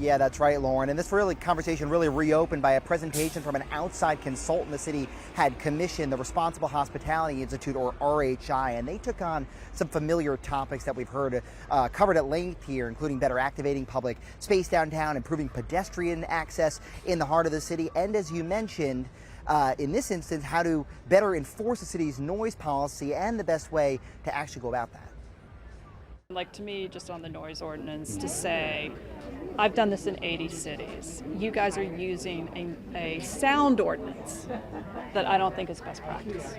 Yeah, that's right, Lauren. And this conversation really reopened by a presentation from an outside consultant the city had commissioned, the Responsible Hospitality Institute, or RHI, and they took on some familiar topics that we've heard covered at length here, including better activating public space downtown, improving pedestrian access in the heart of the city, and as you mentioned, in this instance, how to better enforce the city's noise policy and the best way to actually go about that. Like, to me, just on the noise ordinance, to say, I've done this in 80 cities. You guys are using a sound ordinance that I don't think is best practice.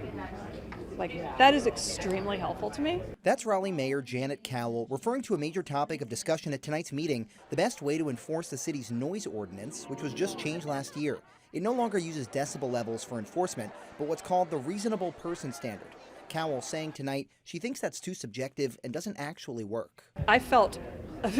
Like, that is extremely helpful to me. That's Raleigh Mayor Janet Cowell referring to a major topic of discussion at tonight's meeting, the best way to enforce the city's noise ordinance, which was just changed last year. It no longer uses decibel levels for enforcement, but what's called the reasonable person standard. Cowell saying tonight she thinks that's too subjective and doesn't actually work. I felt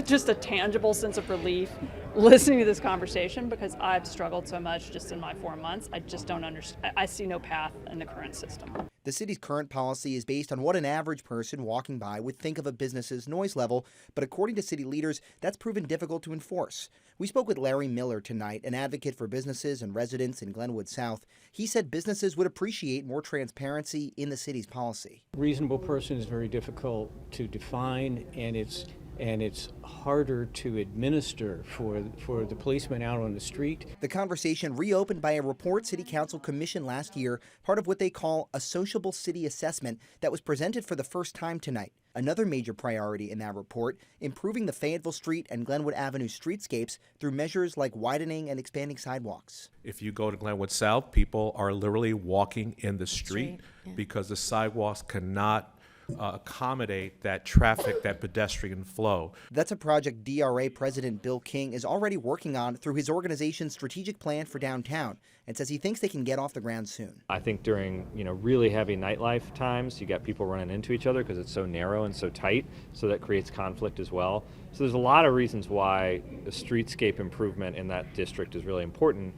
just a tangible sense of relief listening to this conversation because I've struggled so much just in my 4 months. I just don't understand. I see no path in the current system. The city's current policy is based on what an average person walking by would think of a business's noise level, but according to city leaders, that's proven difficult to enforce. We spoke with Larry Miller tonight, an advocate for businesses and residents in Glenwood South. He said businesses would appreciate more transparency in the city's policy. Reasonable person is very difficult to define, and it's harder to administer for the policeman out on the street. The conversation reopened by a report City Council commissioned last year, part of what they call a sociable city assessment that was presented for the first time tonight. Another major priority in that report, improving the Fayetteville Street and Glenwood Avenue streetscapes through measures like widening and expanding sidewalks. If you go to Glenwood South, people are literally walking in the street because the sidewalks cannot accommodate that traffic, that pedestrian flow. That's a project DRA President Bill King is already working on through his organization's strategic plan for downtown, and says he thinks they can get off the ground soon. I think during really heavy nightlife times, you got people running into each other because it's so narrow and so tight, so that creates conflict as well. So there's a lot of reasons why the streetscape improvement in that district is really important.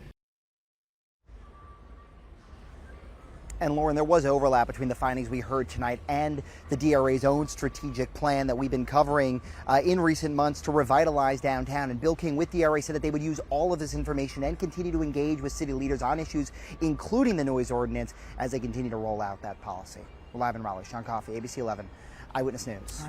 And Lauren, there was overlap between the findings we heard tonight and the DRA's own strategic plan that we've been covering in recent months to revitalize downtown. And Bill King with DRA said that they would use all of this information and continue to engage with city leaders on issues, including the noise ordinance, as they continue to roll out that policy. We're live in Raleigh. Sean Coffey, ABC 11, Eyewitness News.